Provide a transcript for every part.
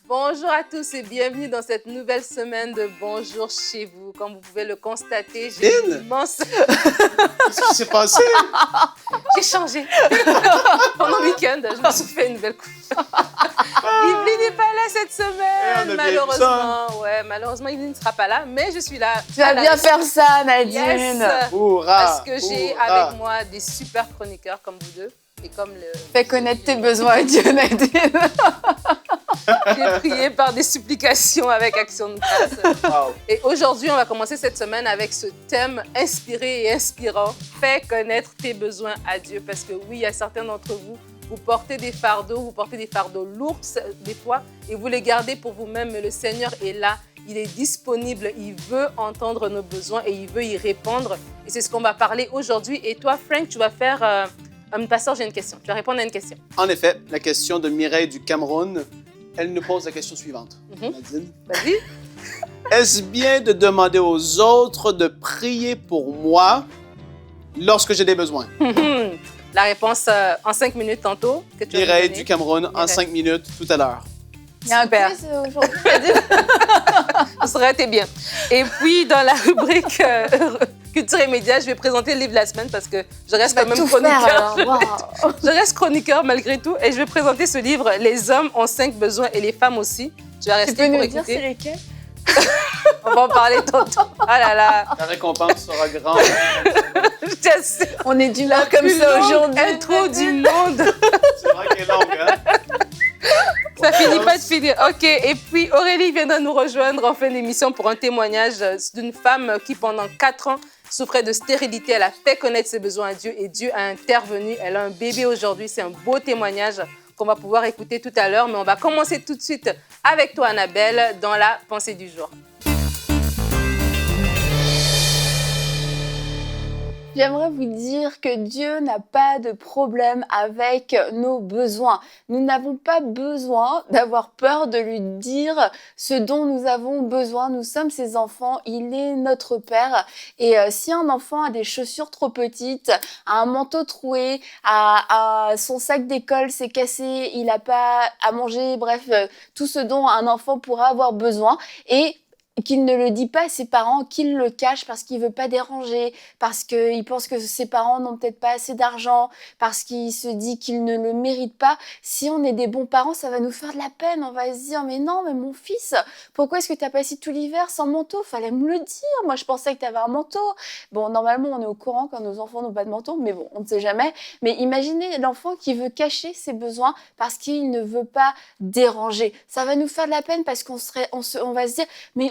Bonjour à tous et bienvenue dans cette nouvelle semaine de Bonjour chez vous. Comme vous pouvez le constater, j'ai une immense... Qu'est-ce qui s'est passé? J'ai changé. Pendant le week-end, je me suis fait une nouvelle coupe. Yveline n'est pas là cette semaine, malheureusement. Ouais, malheureusement, Yveline ne sera pas là, mais je suis là. Tu vas bien faire ça, Nadine. Yes. Parce que j'ai avec moi des super chroniqueurs comme vous deux. Et comme Fais connaître tes besoins à Dieu, Nadine. J'ai prié par des supplications avec Action de grâce. Wow. Et aujourd'hui, on va commencer cette semaine avec ce thème inspiré et inspirant. Fais connaître tes besoins à Dieu. Parce que oui, il y a certains d'entre vous, vous portez des fardeaux lourds des fois, et vous les gardez pour vous-même. Mais le Seigneur est là, il est disponible, il veut entendre nos besoins et il veut y répondre. Et c'est ce qu'on va parler aujourd'hui. Et toi, Frank, tu vas faire... pasteur, j'ai une question. Tu vas répondre à une question. En effet, la question de Mireille du Cameroun, elle nous pose la question suivante. Nadine. Vas-y. Est-ce bien de demander aux autres de prier pour moi lorsque j'ai des besoins? La réponse en 5 minutes tantôt. Que tu Mireille du Cameroun, en 5 minutes, tout à l'heure. Il y a un quiz aujourd'hui, Nadine. Ça aurait été bien. Et puis, dans la rubrique Culture et médias, je vais présenter le livre de la semaine parce que je reste quand même chroniqueur. Wow. Je reste chroniqueur malgré tout et je vais présenter ce livre. Les hommes ont 5 besoins et les femmes aussi. Tu vas rester pour écouter. Tu peux nous dire c'est lesquels? On va en parler tantôt. Ah là là. La récompense sera grande. On est dû là comme ça aujourd'hui. Intro du monde. C'est vrai qu'elle est longue, hein? Ça finit pas de finir. OK. Et puis, Aurélie viendra nous rejoindre en fin d'émission pour un témoignage d'une femme qui, pendant 4 ans, souffrait de stérilité. Elle a fait connaître ses besoins à Dieu et Dieu a intervenu. Elle a un bébé aujourd'hui. C'est un beau témoignage qu'on va pouvoir écouter tout à l'heure. Mais on va commencer tout de suite avec toi, Annabelle, dans la pensée du jour. J'aimerais vous dire que Dieu n'a pas de problème avec nos besoins. Nous n'avons pas besoin d'avoir peur de lui dire ce dont nous avons besoin. Nous sommes ses enfants, il est notre Père. Et si un enfant a des chaussures trop petites, a un manteau troué, a son sac d'école s'est cassé, il n'a pas à manger, bref, tout ce dont un enfant pourra avoir besoin, et qu'il ne le dit pas à ses parents, qu'il le cache parce qu'il veut pas déranger, parce qu'il pense que ses parents n'ont peut-être pas assez d'argent, parce qu'il se dit qu'il ne le mérite pas. Si on est des bons parents, ça va nous faire de la peine. On va se dire, mais non, mais mon fils, pourquoi est-ce que tu as passé tout l'hiver sans manteau? Fallait me le dire. Moi, je pensais que tu avais un manteau. Bon, normalement, on est au courant quand nos enfants n'ont pas de manteau, mais bon, on ne sait jamais. Mais imaginez l'enfant qui veut cacher ses besoins parce qu'il ne veut pas déranger. Ça va nous faire de la peine parce qu'on va se dire, mais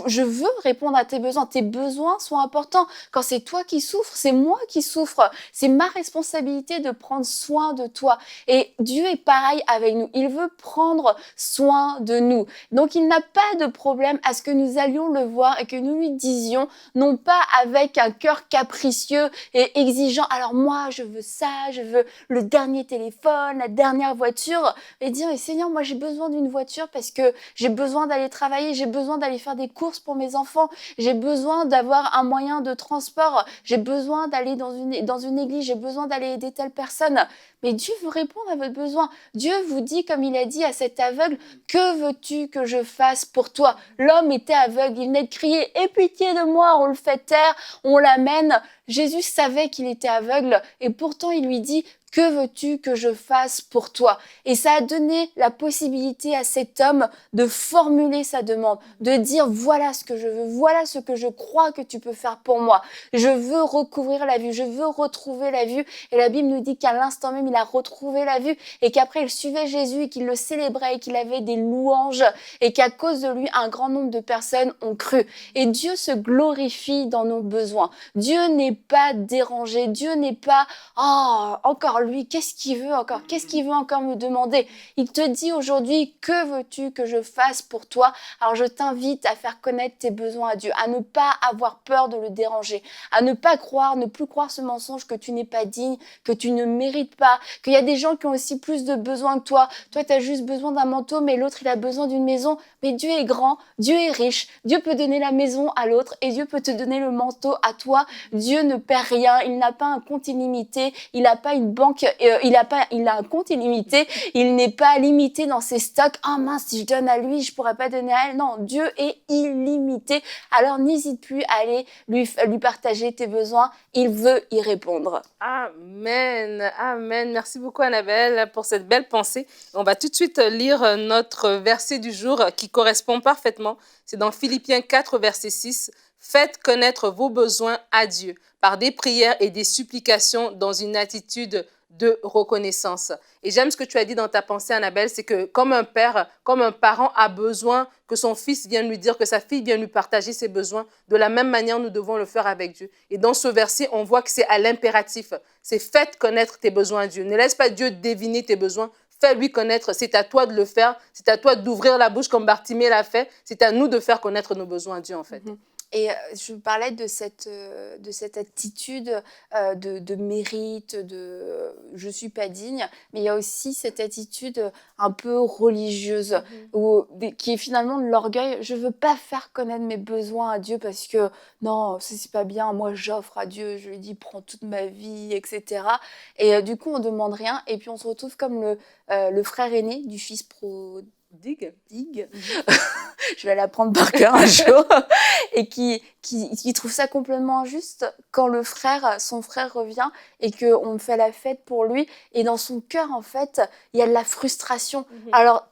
je veux répondre à tes besoins. Tes besoins sont importants. Quand c'est toi qui souffres, c'est moi qui souffre. C'est ma responsabilité de prendre soin de toi. Et Dieu est pareil avec nous. Il veut prendre soin de nous. Donc, il n'a pas de problème à ce que nous allions le voir et que nous lui disions, non pas avec un cœur capricieux et exigeant, alors moi, je veux ça, je veux le dernier téléphone, la dernière voiture, et dire, mais Seigneur, moi, j'ai besoin d'une voiture parce que j'ai besoin d'aller travailler, j'ai besoin d'aller faire des courses pour mes enfants, j'ai besoin d'avoir un moyen de transport, j'ai besoin d'aller dans une église, j'ai besoin d'aller aider telle personne. Mais Dieu veut répondre à votre besoin. Dieu vous dit, comme il a dit à cet aveugle, que veux-tu que je fasse pour toi? L'homme était aveugle, il venait de crier, aie pitié de moi, on le fait taire, on l'amène. Jésus savait qu'il était aveugle et pourtant il lui dit, que veux-tu que je fasse pour toi? Et ça a donné la possibilité à cet homme de formuler sa demande, de dire voilà ce que je veux, voilà ce que je crois que tu peux faire pour moi. Je veux recouvrir la vue, je veux retrouver la vue. Et la Bible nous dit qu'à l'instant même, il a retrouvé la vue et qu'après, il suivait Jésus et qu'il le célébrait et qu'il avait des louanges et qu'à cause de lui, un grand nombre de personnes ont cru. Et Dieu se glorifie dans nos besoins. Dieu n'est pas dérangé. Dieu n'est pas « Oh, encore lui, qu'est-ce qu'il veut encore? Qu'est-ce qu'il veut encore me demander ?» Il te dit aujourd'hui, que veux-tu que je fasse pour toi? Alors je t'invite à faire connaître tes besoins à Dieu, à ne pas avoir peur de le déranger, à ne pas croire, ne plus croire ce mensonge que tu n'es pas digne, que tu ne mérites pas, qu'il y a des gens qui ont aussi plus de besoins que toi. Toi, tu as juste besoin d'un manteau, mais l'autre, il a besoin d'une maison. Mais Dieu est grand, Dieu est riche, Dieu peut donner la maison à l'autre et Dieu peut te donner le manteau à toi. Dieu ne perd rien, il n'a pas un compte illimité, il n'a pas une banque, il a un compte illimité, il n'est pas limité dans ses stocks. Ah mince, si je donne à lui, je pourrais pas donner à elle. Non, Dieu est illimité. Alors n'hésite plus à aller lui partager tes besoins, il veut y répondre. Amen, amen. Merci beaucoup Annabelle pour cette belle pensée. On va tout de suite lire notre verset du jour qui correspond parfaitement. C'est dans Philippiens 4, verset 6. Faites connaître vos besoins à Dieu par des prières et des supplications dans une attitude de reconnaissance. Et j'aime ce que tu as dit dans ta pensée, Annabelle, c'est que comme un père, comme un parent a besoin que son fils vienne lui dire, que sa fille vienne lui partager ses besoins, de la même manière, nous devons le faire avec Dieu. Et dans ce verset, on voit que c'est à l'impératif. C'est faites connaître tes besoins à Dieu. Ne laisse pas Dieu deviner tes besoins. Fais-lui connaître. C'est à toi de le faire. C'est à toi d'ouvrir la bouche comme Bartimée l'a fait. C'est à nous de faire connaître nos besoins à Dieu, en fait. Et je parlais de cette attitude de mérite, de je suis pas digne, mais il y a aussi cette attitude un peu religieuse qui est finalement de l'orgueil. Je veux pas faire connaître mes besoins à Dieu parce que non, c'est pas bien. Moi, j'offre à Dieu, je lui dis prends toute ma vie, etc. Et du coup, on demande rien et puis on se retrouve comme le frère aîné du fils prodigue. Je vais l'apprendre par cœur un jour, et qui trouve ça complètement injuste quand son frère revient et qu'on fait la fête pour lui. Et dans son cœur, en fait, il y a de la frustration. Alors,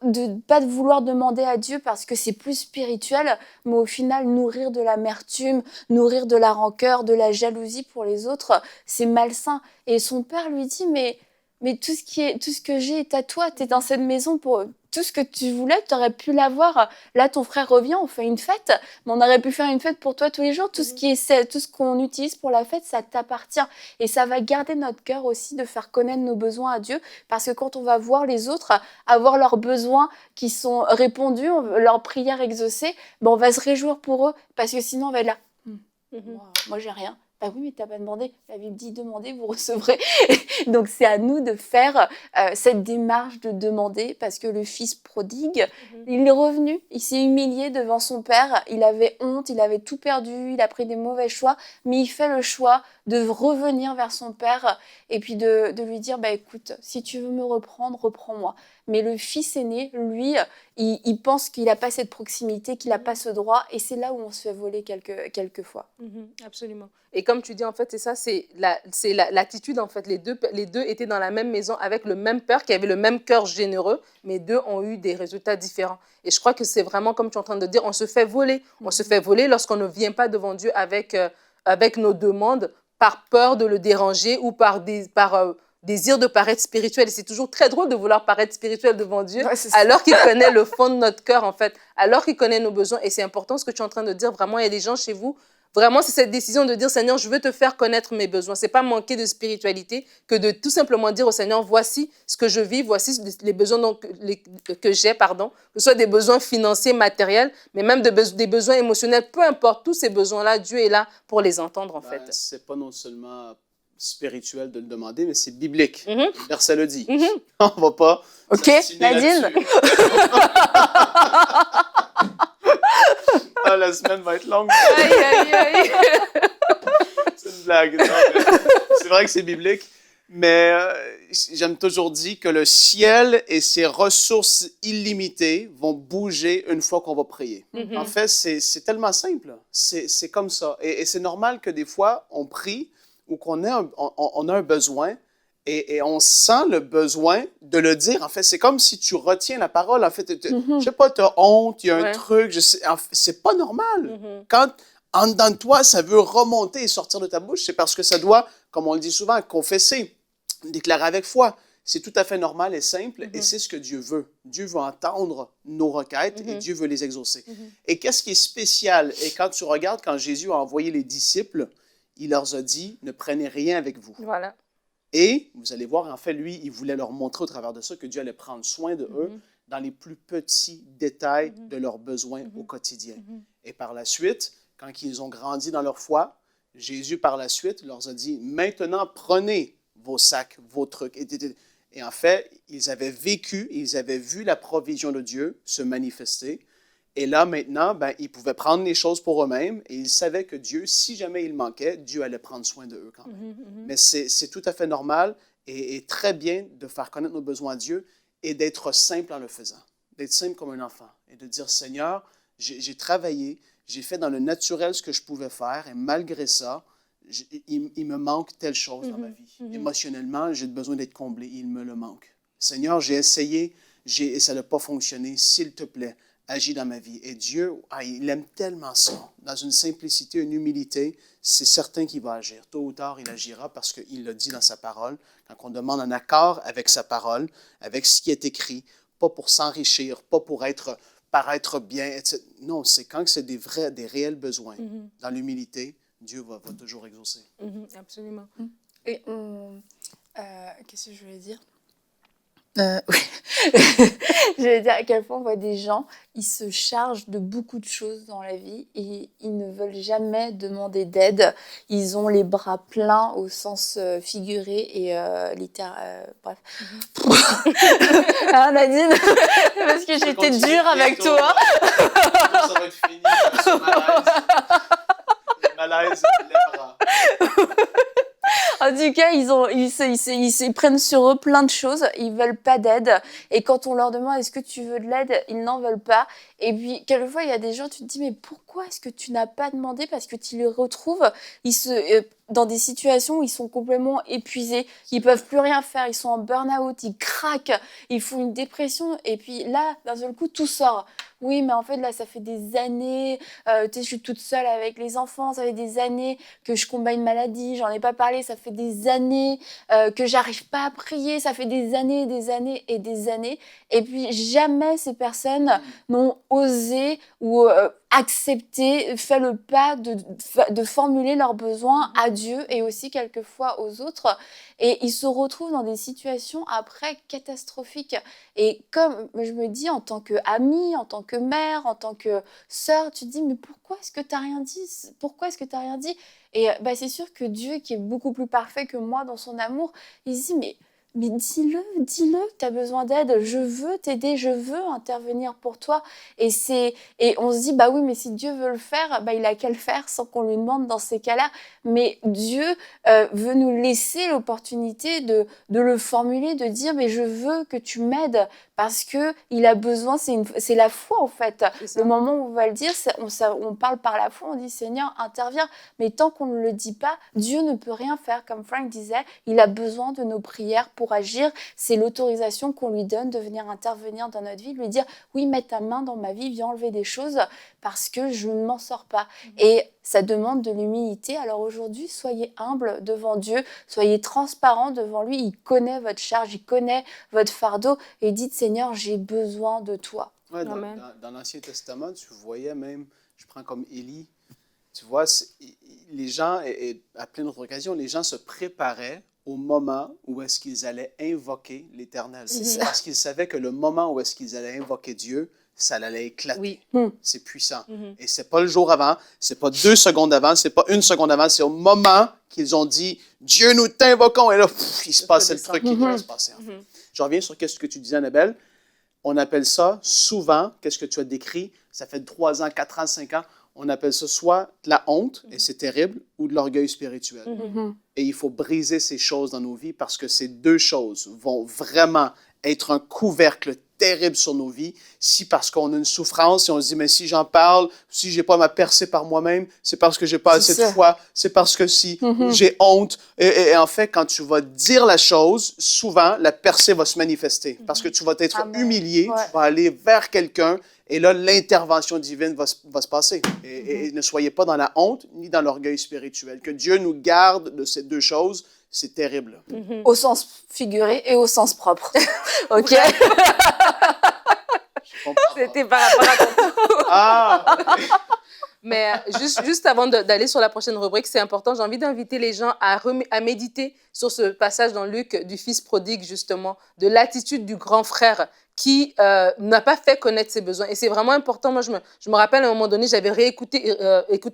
pas de vouloir demander à Dieu parce que c'est plus spirituel, mais au final, nourrir de l'amertume, nourrir de la rancœur, de la jalousie pour les autres, c'est malsain. Et son père lui dit, mais tout ce que j'ai est à toi, t'es dans cette maison pour tout ce que tu voulais, tu aurais pu l'avoir. Là, ton frère revient, on fait une fête, mais on aurait pu faire une fête pour toi tous les jours. Tout ce qu'on utilise pour la fête, ça t'appartient. Et ça va garder notre cœur aussi de faire connaître nos besoins à Dieu, parce que quand on va voir les autres avoir leurs besoins qui sont répondus, leurs prières exaucées, on va se réjouir pour eux, parce que sinon, on va être là. Moi, j'ai rien. Bah oui, mais t'as pas demandé. La Bible dit demandez, vous recevrez. Donc c'est à nous de faire cette démarche de demander, parce que le fils prodigue, il est revenu, il s'est humilié devant son père, il avait honte, il avait tout perdu, il a pris des mauvais choix, mais il fait le choix de revenir vers son père et puis de lui dire écoute, si tu veux me reprendre, reprends-moi. Mais le fils aîné, lui, il pense qu'il n'a pas cette proximité, qu'il n'a pas ce droit, et c'est là où on se fait voler quelques fois. Absolument. Et comme tu dis, en fait, c'est ça, c'est l'attitude, en fait. Les deux étaient dans la même maison avec le même père, qui avait le même cœur généreux, mais deux ont eu des résultats différents. Et je crois que c'est vraiment, comme tu es en train de dire, on se fait voler. On se fait voler lorsqu'on ne vient pas devant Dieu avec nos demandes, par peur de le déranger ou par désir de paraître spirituel. Et c'est toujours très drôle de vouloir paraître spirituel devant Dieu, alors qu'il connaît le fond de notre cœur, en fait, alors qu'il connaît nos besoins. Et c'est important ce que tu es en train de dire. Vraiment, il y a des gens chez vous, vraiment, c'est cette décision de dire, Seigneur, je veux te faire connaître mes besoins. Ce n'est pas manquer de spiritualité que de tout simplement dire au Seigneur, voici ce que je vis, voici les besoins que j'ai, que ce soit des besoins financiers, matériels, mais même des besoins émotionnels. Peu importe, tous ces besoins-là, Dieu est là pour les entendre, en fait. Ce n'est pas non seulement spirituel de le demander, mais c'est biblique. Le verset le dit. On ne va pas... OK, Nadine. La semaine va être longue. Aïe, aïe, aïe. C'est une blague. C'est vrai que c'est biblique, mais j'aime toujours dire que le ciel et ses ressources illimitées vont bouger une fois qu'on va prier. En fait, c'est tellement simple. C'est comme ça. Et c'est normal que des fois, on prie ou qu'on on a un besoin et on sent le besoin de le dire. En fait, c'est comme si tu retiens la parole. En fait, je sais pas, tu as honte, il y a un truc. C'est pas normal. Quand en dedans de toi, ça veut remonter et sortir de ta bouche, c'est parce que ça doit, comme on le dit souvent, confesser, déclarer avec foi. C'est tout à fait normal et simple, et c'est ce que Dieu veut. Dieu veut entendre nos requêtes et Dieu veut les exaucer. Et qu'est-ce qui est spécial? Et quand tu regardes, quand Jésus a envoyé les disciples, il leur a dit, ne prenez rien avec vous. Voilà. Et vous allez voir, en fait, lui, il voulait leur montrer au travers de ça que Dieu allait prendre soin de eux dans les plus petits détails de leurs besoins au quotidien. Et par la suite, quand ils ont grandi dans leur foi, Jésus, par la suite, leur a dit, maintenant, prenez vos sacs, vos trucs. Et en fait, ils avaient vécu, ils avaient vu la provision de Dieu se manifester. Et là, maintenant, ben, ils pouvaient prendre les choses pour eux-mêmes et ils savaient que Dieu, si jamais il manquait, Dieu allait prendre soin de eux quand même. Mais c'est tout à fait normal et très bien de faire connaître nos besoins à Dieu et d'être simple en le faisant. D'être simple comme un enfant et de dire, Seigneur, j'ai travaillé, j'ai fait dans le naturel ce que je pouvais faire et malgré ça, il me manque telle chose dans ma vie. Émotionnellement, j'ai besoin d'être comblé, il me le manque. Seigneur, j'ai essayé et ça n'a pas fonctionné, s'il te plaît, agis dans ma vie. Et Dieu, il aime tellement ça. Dans une simplicité, une humilité, c'est certain qu'il va agir. Tôt ou tard, il agira parce qu'il l'a dit dans sa parole. Quand on demande un accord avec sa parole, avec ce qui est écrit, pas pour s'enrichir, pas pour paraître bien, etc. Non, c'est quand c'est des réels besoins. Dans l'humilité, Dieu va toujours exaucer. Absolument. Et qu'est-ce que je voulais dire? Oui. Je vais dire à quel point on voit des gens, ils se chargent de beaucoup de choses dans la vie et ils ne veulent jamais demander d'aide. Ils ont les bras pleins au sens figuré et littéral. Bref. Hein, Nadine? Parce que j'étais dure avec toi. Ça va être fini, ce malaise. Le malaise lèvera. En tout cas, ils se prennent sur eux plein de choses. Ils veulent pas d'aide. Et quand on leur demande est-ce que tu veux de l'aide, ils n'en veulent pas. Et puis, quelquefois, il y a des gens, tu te dis, mais pourquoi est-ce que tu n'as pas demandé? Parce que tu les retrouves dans des situations où ils sont complètement épuisés. Ils peuvent plus rien faire. Ils sont en burn-out. Ils craquent. Ils font une dépression. Et puis là, d'un seul coup, tout sort. Oui, mais en fait, là, ça fait des années. Je suis toute seule avec les enfants. Ça fait des années que je combats une maladie. J'en ai pas parlé. Ça fait des années que j'arrive pas à prier. Ça fait des années, des années et des années. Et puis, jamais ces personnes n'ont osé ou accepté, fait le pas de formuler leurs besoins à Dieu et aussi quelquefois aux autres. Et ils se retrouvent dans des situations après catastrophiques. Et comme je me dis, en tant qu'amie, en tant que mère, en tant que sœur, tu te dis, mais pourquoi est-ce que tu n'as rien dit? Pourquoi est-ce que tu n'as rien dit? Et c'est sûr que Dieu, qui est beaucoup plus parfait que moi dans son amour, il se dit, mais dis-le que tu as besoin d'aide, je veux t'aider, je veux intervenir pour toi. Et on se dit, bah oui, mais si Dieu veut le faire, il a qu'à le faire sans qu'on lui demande dans ces cas-là. Mais Dieu veut nous laisser l'opportunité de le formuler, de dire, mais je veux que tu m'aides parce qu'il a besoin, c'est la foi en fait. Le moment où on va le dire, on parle par la foi, on dit, Seigneur, interviens. Mais tant qu'on ne le dit pas, Dieu ne peut rien faire. Comme Frank disait, il a besoin de nos prières pour agir. C'est l'autorisation qu'on lui donne de venir intervenir dans notre vie, de lui dire, oui, mets ta main dans ma vie, viens enlever des choses parce que je ne m'en sors pas. Et ça demande de l'humilité. Alors aujourd'hui, soyez humble devant Dieu, soyez transparent devant lui. Il connaît votre charge, il connaît votre fardeau et dites, Seigneur, j'ai besoin de toi. Ouais, dans l'Ancien Testament, tu voyais même, je prends comme Élie, tu vois, les gens, et à plein d'autres occasions, les gens se préparaient au moment où est-ce qu'ils allaient invoquer l'Éternel. Parce qu'ils savaient que le moment où est-ce qu'ils allaient invoquer Dieu, ça allait éclater. Oui. C'est puissant. Et c'est pas le jour avant, c'est pas 2 secondes avant, c'est pas 1 seconde avant, c'est au moment qu'ils ont dit « Dieu, nous t'invoquons » et là, il se passait le truc qui devait se passer. En fait. Je reviens sur ce que tu disais, Annabelle. On appelle ça souvent, qu'est-ce que tu as décrit, ça fait 3 ans, 4 ans, 5 ans, on appelle ça soit de la honte, et c'est terrible, ou de l'orgueil spirituel. Et il faut briser ces choses dans nos vies parce que ces 2 choses vont vraiment être un couvercle terrible sur nos vies. Si parce qu'on a une souffrance, et on se dit, mais si j'en parle, si je n'ai pas ma percée par moi-même, c'est parce que je n'ai pas assez de foi, c'est parce que si j'ai honte. Et en fait, quand tu vas dire la chose, souvent, la percée va se manifester parce que tu vas être humilié, tu vas aller vers quelqu'un, et là, l'intervention divine va se passer. Et ne soyez pas dans la honte ni dans l'orgueil spirituel. Que Dieu nous garde de ces 2 choses, c'est terrible. Au sens figuré et au sens propre. OK? C'était par rapport à ton... Ah! Mais juste avant d'aller sur la prochaine rubrique, c'est important, j'ai envie d'inviter les gens à méditer sur ce passage dans Luc du fils prodigue, justement, de l'attitude du grand frère qui n'a pas fait connaître ses besoins. Et c'est vraiment important. Moi, je me rappelle, à un moment donné, j'avais écouté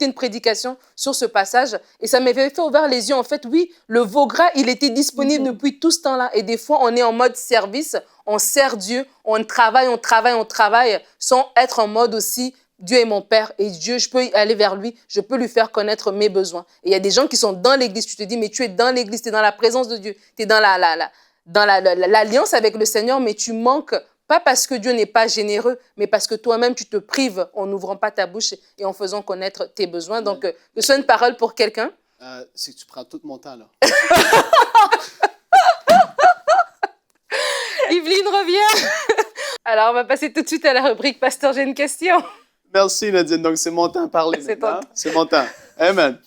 une prédication sur ce passage et ça m'avait fait ouvrir les yeux. En fait, oui, le veau gras, il était disponible depuis tout ce temps-là. Et des fois, on est en mode service, on sert Dieu, on travaille sans être en mode aussi, Dieu est mon Père et Dieu, je peux aller vers lui, je peux lui faire connaître mes besoins. Et il y a des gens qui sont dans l'Église, tu te dis, mais tu es dans l'Église, tu es dans la présence de Dieu, tu es dans l'alliance avec le Seigneur, mais tu manques, pas parce que Dieu n'est pas généreux, mais parce que toi-même, tu te prives en n'ouvrant pas ta bouche et en faisant connaître tes besoins. Donc, que ce soit une parole pour quelqu'un. C'est que tu prends tout mon temps, là. Yveline revient. Alors, on va passer tout de suite à la rubrique « Pasteur, j'ai une question ». Merci, Nadine. Donc, c'est mon temps à parler C'est maintenant. C'est mon temps. Amen.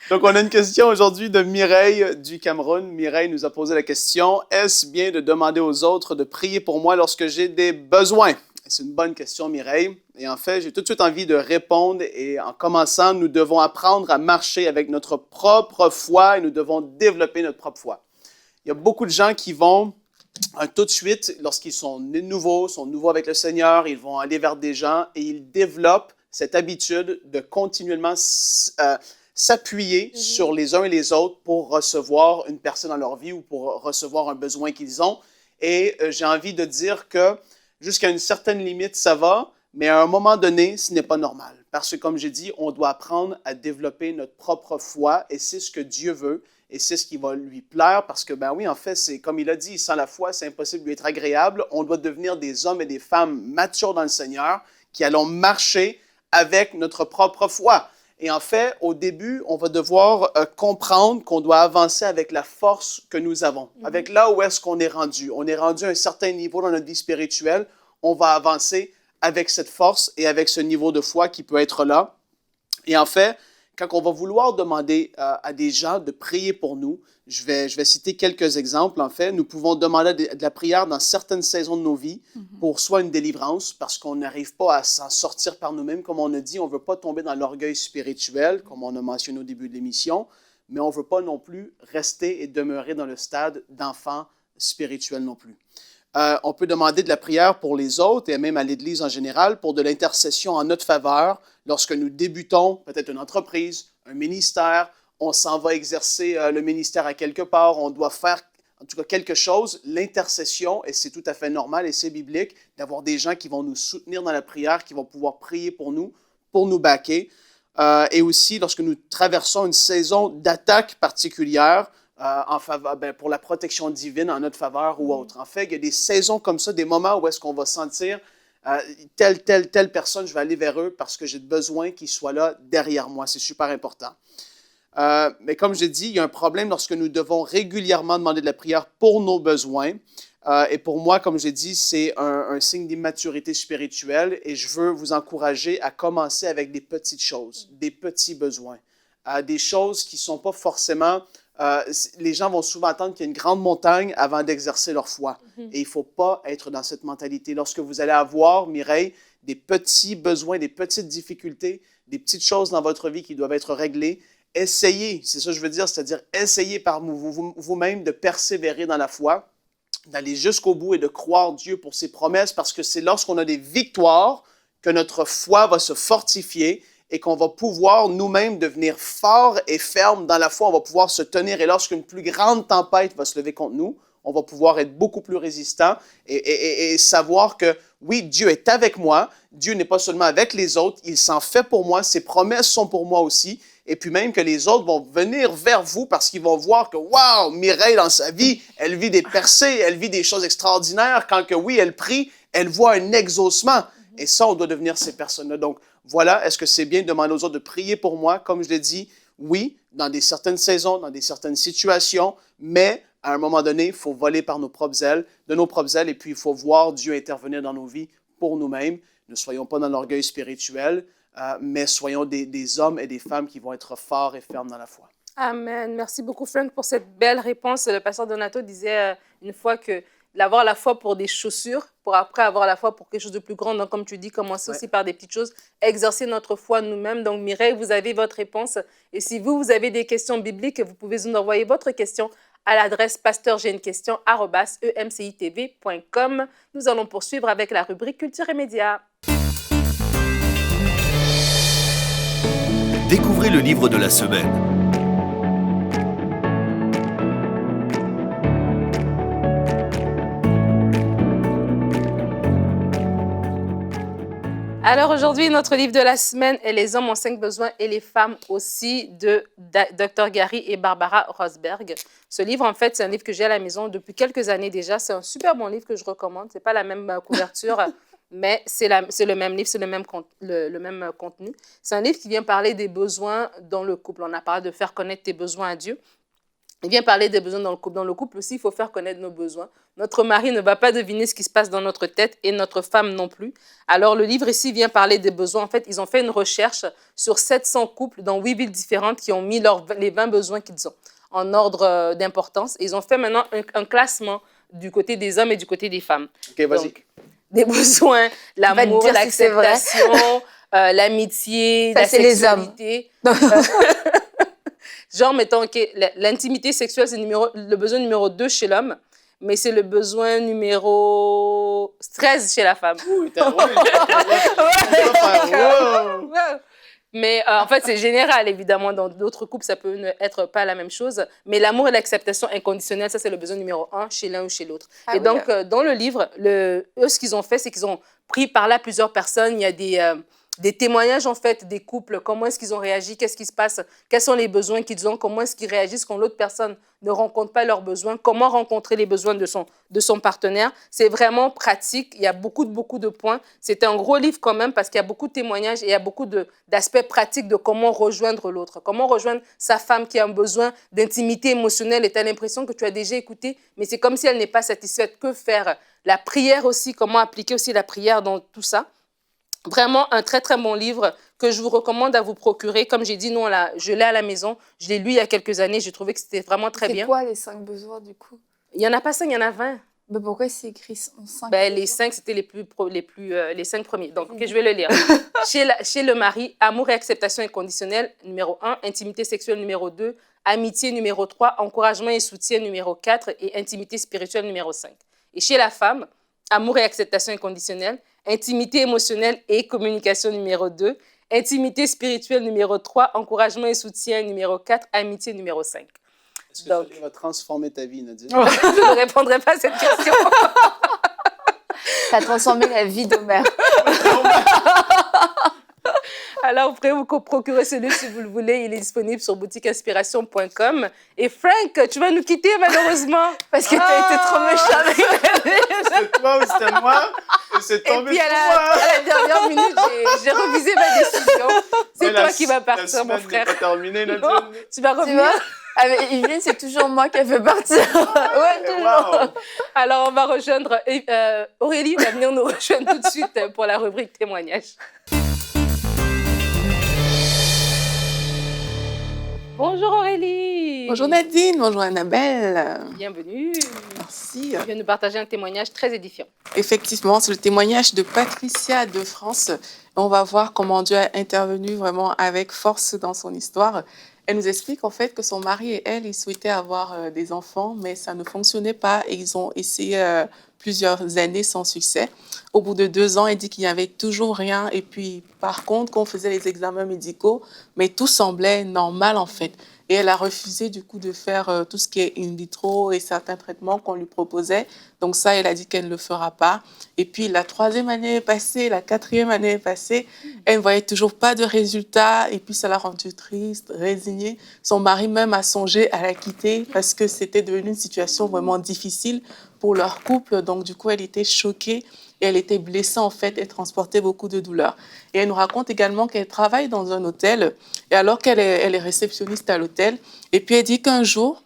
Donc, on a une question aujourd'hui de Mireille du Cameroun. Mireille nous a posé la question, « Est-ce bien de demander aux autres de prier pour moi lorsque j'ai des besoins? » C'est une bonne question, Mireille. Et en fait, j'ai tout de suite envie de répondre. Et en commençant, nous devons apprendre à marcher avec notre propre foi et nous devons développer notre propre foi. Il y a beaucoup de gens qui vont tout de suite, lorsqu'ils sont nouveaux avec le Seigneur, ils vont aller vers des gens et ils développent cette habitude de continuellement s'appuyer sur les uns et les autres pour recevoir une personne dans leur vie ou pour recevoir un besoin qu'ils ont. Et j'ai envie de dire que jusqu'à une certaine limite, ça va, mais à un moment donné, ce n'est pas normal. Parce que, comme j'ai dit, on doit apprendre à développer notre propre foi et c'est ce que Dieu veut. Et c'est ce qui va lui plaire parce que, ben oui, en fait, c'est comme il a dit, sans la foi, c'est impossible de lui être agréable. On doit devenir des hommes et des femmes matures dans le Seigneur qui allons marcher avec notre propre foi. Et en fait, au début, on va devoir comprendre qu'on doit avancer avec la force que nous avons, avec là où est-ce qu'on est rendu. On est rendu à un certain niveau dans notre vie spirituelle. On va avancer avec cette force et avec ce niveau de foi qui peut être là. Et en fait, quand on va vouloir demander à des gens de prier pour nous, je vais citer quelques exemples. En fait, nous pouvons demander de la prière dans certaines saisons de nos vies pour soit une délivrance, parce qu'on n'arrive pas à s'en sortir par nous-mêmes. Comme on a dit, on ne veut pas tomber dans l'orgueil spirituel, comme on a mentionné au début de l'émission, mais on ne veut pas non plus rester et demeurer dans le stade d'enfant spirituel non plus. On peut demander de la prière pour les autres et même à l'Église en général pour de l'intercession en notre faveur. Lorsque nous débutons peut-être une entreprise, un ministère, on s'en va exercer le ministère à quelque part, on doit faire en tout cas quelque chose, l'intercession, et c'est tout à fait normal et c'est biblique, d'avoir des gens qui vont nous soutenir dans la prière, qui vont pouvoir prier pour nous backer. Et aussi, lorsque nous traversons une saison d'attaque particulière, pour la protection divine en notre faveur ou autre. En fait, il y a des saisons comme ça, des moments où est-ce qu'on va sentir telle personne, je vais aller vers eux parce que j'ai besoin qu'ils soient là derrière moi. C'est super important. Mais comme je dis, il y a un problème lorsque nous devons régulièrement demander de la prière pour nos besoins. Et pour moi, comme j'ai dit, c'est un signe d'immaturité spirituelle et je veux vous encourager à commencer avec des petites choses, des petits besoins, des choses qui ne sont pas forcément... les gens vont souvent attendre qu'il y ait une grande montagne avant d'exercer leur foi. Et il ne faut pas être dans cette mentalité. Lorsque vous allez avoir, Mireille, des petits besoins, des petites difficultés, des petites choses dans votre vie qui doivent être réglées, essayez, c'est ça que je veux dire, c'est-à-dire essayez par vous-même de persévérer dans la foi, d'aller jusqu'au bout et de croire Dieu pour ses promesses, parce que c'est lorsqu'on a des victoires que notre foi va se fortifier et qu'on va pouvoir nous-mêmes devenir forts et fermes dans la foi. On va pouvoir se tenir et lorsqu'une plus grande tempête va se lever contre nous, on va pouvoir être beaucoup plus résistant et savoir que oui, Dieu est avec moi. Dieu n'est pas seulement avec les autres, il s'en fait pour moi. Ses promesses sont pour moi aussi. Et puis même que les autres vont venir vers vous parce qu'ils vont voir que, wow, Mireille dans sa vie, elle vit des percées, elle vit des choses extraordinaires. Quand que oui, elle prie, elle voit un exaucement. Et ça, on doit devenir ces personnes-là. Donc, voilà, est-ce que c'est bien de demander aux autres de prier pour moi? Comme je l'ai dit, oui, dans certaines saisons, dans certaines situations, mais à un moment donné, il faut voler par de nos propres ailes, et puis il faut voir Dieu intervenir dans nos vies pour nous-mêmes. Ne soyons pas dans l'orgueil spirituel, mais soyons des hommes et des femmes qui vont être forts et fermes dans la foi. Amen. Merci beaucoup, Frank, pour cette belle réponse. Le pasteur Donato disait une fois que d'avoir la foi pour des chaussures, pour après avoir la foi pour quelque chose de plus grand. Donc, comme tu dis, commencer aussi par des petites choses, exercer notre foi nous-mêmes. Donc, Mireille, vous avez votre réponse. Et si vous avez des questions bibliques, vous pouvez nous envoyer votre question à l'adresse pasteurj'ainequestion@emcitv.com. Nous allons poursuivre avec la rubrique Culture et médias. Découvrez le livre de la semaine. Alors aujourd'hui, notre livre de la semaine est Les hommes ont 5 besoins et les femmes aussi de Dr. Gary et Barbara Rosberg. Ce livre, en fait, c'est un livre que j'ai à la maison depuis quelques années déjà. C'est un super bon livre que je recommande. Ce n'est pas la même couverture, mais c'est le même livre, c'est le même contenu. C'est un livre qui vient parler des besoins dans le couple. On a parlé de faire connaître tes besoins à Dieu. Il vient parler des besoins dans le couple. Dans le couple aussi, il faut faire connaître nos besoins. Notre mari ne va pas deviner ce qui se passe dans notre tête et notre femme non plus. Alors, le livre ici vient parler des besoins. En fait, ils ont fait une recherche sur 700 couples dans 8 villes différentes qui ont mis les 20 besoins qu'ils ont en ordre d'importance. Ils ont fait maintenant un classement du côté des hommes et du côté des femmes. OK, vas-y. Donc, des besoins, l'amour, l'acceptation, l'amitié, la sexualité. Genre, mettons, okay, l'intimité sexuelle, c'est le besoin numéro 2 chez l'homme, mais c'est le besoin numéro 13 chez la femme. Mais en fait, c'est général, évidemment. Dans d'autres couples, ça peut être pas la même chose. Mais l'amour et l'acceptation inconditionnelle, ça, c'est le besoin numéro 1 chez l'un ou chez l'autre. Ah, et oui, donc, dans le livre, eux, ce qu'ils ont fait, c'est qu'ils ont pris par là plusieurs personnes. Il y a des témoignages, en fait, des couples. Comment est-ce qu'ils ont réagi? Qu'est-ce qui se passe? Quels sont les besoins qu'ils ont? Comment est-ce qu'ils réagissent quand l'autre personne ne rencontre pas leurs besoins? Comment rencontrer les besoins de son partenaire? C'est vraiment pratique. Il y a beaucoup de points. C'est un gros livre quand même parce qu'il y a beaucoup de témoignages et il y a beaucoup d'aspects pratiques de comment rejoindre l'autre. Comment rejoindre sa femme qui a un besoin d'intimité émotionnelle et tu as l'impression que tu as déjà écouté, mais c'est comme si elle n'est pas satisfaite. Que faire? La prière aussi, comment appliquer aussi la prière dans tout ça. Vraiment un très, très bon livre que je vous recommande à vous procurer. Comme j'ai dit, nous, je l'ai à la maison. Je l'ai lu il y a quelques années. J'ai trouvé que c'était vraiment très bien. C'est quoi les 5 besoins, du coup? Il n'y en a pas 5, il y en a 20. Mais pourquoi c'est écrit en 5? Les 5, c'était les 5 premiers. Donc, okay, je vais le lire. Chez le mari, amour et acceptation inconditionnelle, numéro 1. Intimité sexuelle, numéro 2. Amitié, numéro 3. Encouragement et soutien, numéro 4. Et intimité spirituelle, numéro 5. Et chez la femme, amour et acceptation inconditionnelle. Intimité émotionnelle et communication numéro 2, intimité spirituelle numéro 3, encouragement et soutien numéro 4, amitié numéro 5. Est-ce que ça va transformer ta vie, Nadine? Je ne répondrai pas à cette question. Ça a transformé la vie d'Omer. Alors, vous pouvez vous procurer ce livre si vous le voulez. Il est disponible sur boutiqueinspiration.com. Et Frank, tu vas nous quitter malheureusement. Parce que tu as été trop méchant avec C'est toi ou c'était moi? C'est tombé. Et puis à la dernière minute, j'ai revisé ma décision. C'est toi qui vas partir, mon frère. Pas terminé, Nadine. Non, tu vas revenir. Avec Yveline, c'est toujours moi qui a fait partir. Ouais, toujours. Wow. Alors, on va rejoindre Aurélie va venir nous rejoindre tout de suite pour la rubrique témoignage. Bonjour Aurélie. Bonjour Nadine, bonjour Annabelle. Bienvenue. Merci. Tu viens nous partager un témoignage très édifiant. Effectivement, c'est le témoignage de Patricia de France. On va voir comment Dieu a intervenu vraiment avec force dans son histoire. Elle nous explique en fait que son mari et elle, ils souhaitaient avoir des enfants, mais ça ne fonctionnait pas et ils ont essayé plusieurs années sans succès. Au bout de 2 ans, elle dit qu'il n'y avait toujours rien. Et puis, par contre, qu'on faisait les examens médicaux, mais tout semblait normal en fait. Et elle a refusé du coup de faire tout ce qui est in vitro et certains traitements qu'on lui proposait. Donc ça, elle a dit qu'elle ne le fera pas. Et puis la 3e année est passée, la 4e année est passée. Elle ne voyait toujours pas de résultats. Et puis ça l'a rendue triste, résignée. Son mari même a songé à la quitter parce que c'était devenu une situation vraiment difficile pour leur couple. Donc du coup, elle était choquée. Et elle était blessée, en fait, et transportait beaucoup de douleur. Et elle nous raconte également qu'elle travaille dans un hôtel, et alors qu'elle est réceptionniste à l'hôtel. Et puis elle dit qu'un jour,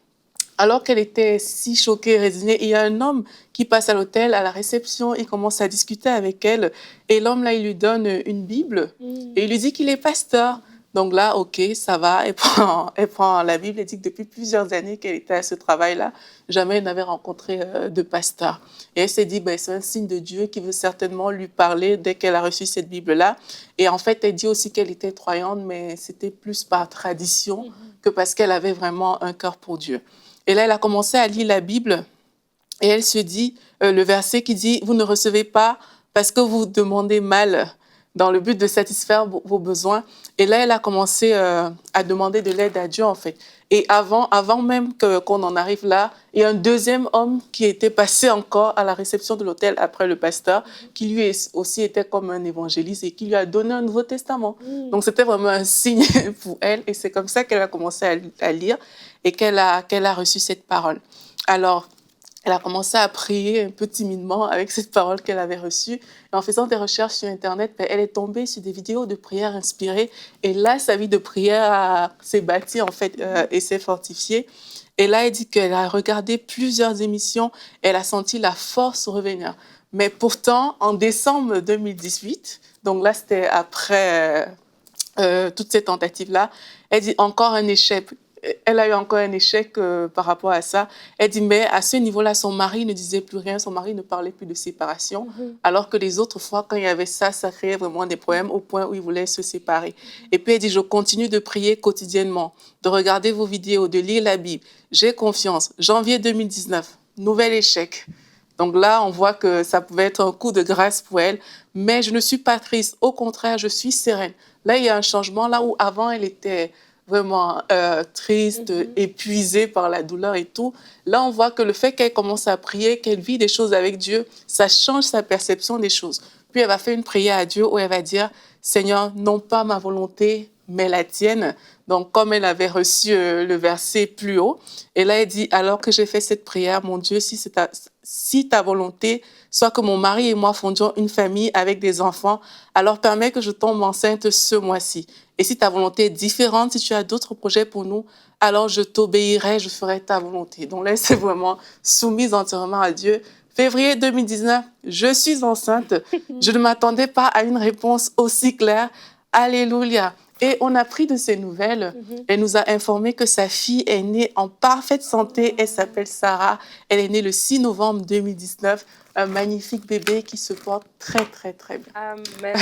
alors qu'elle était si choquée, résignée, il y a un homme qui passe à l'hôtel, à la réception, il commence à discuter avec elle. Et l'homme, là, il lui donne une Bible, et il lui dit qu'il est pasteur. Donc là, OK, ça va. Elle prend la Bible et dit que depuis plusieurs années qu'elle était à ce travail-là, jamais elle n'avait rencontré de pasteur. Et elle s'est dit, c'est un signe de Dieu qui veut certainement lui parler dès qu'elle a reçu cette Bible-là. Et en fait, elle dit aussi qu'elle était croyante, mais c'était plus par tradition que parce qu'elle avait vraiment un cœur pour Dieu. Et là, elle a commencé à lire la Bible et elle se dit, le verset qui dit « Vous ne recevez pas parce que vous demandez mal » dans le but de satisfaire vos besoins. Et là, elle a commencé à demander de l'aide à Dieu, en fait. Et avant même qu'on en arrive là, il y a un deuxième homme qui était passé encore à la réception de l'hôtel après le pasteur, qui lui aussi était comme un évangéliste et qui lui a donné un Nouveau Testament. Donc, c'était vraiment un signe pour elle. Et c'est comme ça qu'elle a commencé à lire et qu'elle a reçu cette parole. Alors, elle a commencé à prier un peu timidement avec cette parole qu'elle avait reçue. Et en faisant des recherches sur Internet, elle est tombée sur des vidéos de prière inspirées. Et là, sa vie de prière s'est bâtie, en fait, et s'est fortifiée. Et là, elle dit qu'elle a regardé plusieurs émissions. Elle a senti la force revenir. Mais pourtant, en décembre 2018, donc là, c'était après toutes ces tentatives-là, elle dit encore un échec. Elle a eu encore un échec par rapport à ça. Elle dit, mais à ce niveau-là, son mari ne disait plus rien, son mari ne parlait plus de séparation, alors que les autres fois, quand il y avait ça, ça créait vraiment des problèmes au point où ils voulaient se séparer. Et puis elle dit, je continue de prier quotidiennement, de regarder vos vidéos, de lire la Bible. J'ai confiance. Janvier 2019, nouvel échec. Donc là, on voit que ça pouvait être un coup de grâce pour elle. Mais je ne suis pas triste. Au contraire, je suis sereine. Là, il y a un changement. Là où avant, elle était vraiment triste, épuisée par la douleur et tout. Là, on voit que le fait qu'elle commence à prier, qu'elle vit des choses avec Dieu, ça change sa perception des choses. Puis elle va faire une prière à Dieu où elle va dire « Seigneur, non pas ma volonté, mais la tienne ». Donc, comme elle avait reçu le verset plus haut, et là, elle dit « Alors que j'ai fait cette prière, mon Dieu, si ta volonté, soit que mon mari et moi fondions une famille avec des enfants, alors permets que je tombe enceinte ce mois-ci. Et si ta volonté est différente, si tu as d'autres projets pour nous, alors je t'obéirai, je ferai ta volonté. » Donc là, c'est vraiment soumise entièrement à Dieu. Février 2019, je suis enceinte. Je ne m'attendais pas à une réponse aussi claire. Alléluia. Et on a pris de ses nouvelles. Elle nous a informé que sa fille est née en parfaite santé. Elle s'appelle Sarah. Elle est née le 6 novembre 2019. Un magnifique bébé qui se porte très, très, très bien. Amen.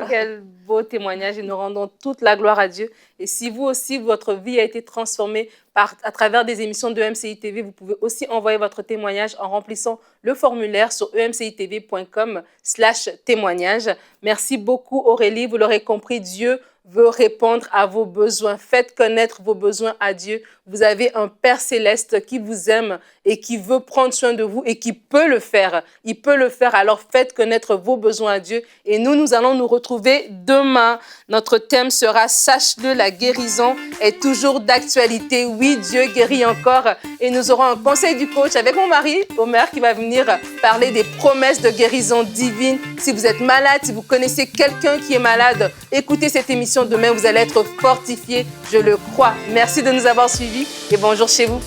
Quel beau témoignage et nous rendons toute la gloire à Dieu. Et si vous aussi, votre vie a été transformée à travers des émissions de EMCI TV, vous pouvez aussi envoyer votre témoignage en remplissant le formulaire sur emcitv.com/témoignage. Merci beaucoup Aurélie, vous l'aurez compris, Dieu veut répondre à vos besoins. Faites connaître vos besoins à Dieu. Vous avez un Père céleste qui vous aime et qui veut prendre soin de vous et qui peut le faire. Il peut le faire, alors faites connaître vos besoins à Dieu. Et nous allons nous retrouver demain. Notre thème sera « Sache-le, la guérison est toujours d'actualité. » Oui, Dieu guérit encore. Et nous aurons un conseil du coach avec mon mari, Omer, qui va venir parler des promesses de guérison divine. Si vous êtes malade, si vous connaissez quelqu'un qui est malade, écoutez cette émission. Demain, vous allez être fortifiés, je le crois. Merci de nous avoir suivis et bonjour chez vous.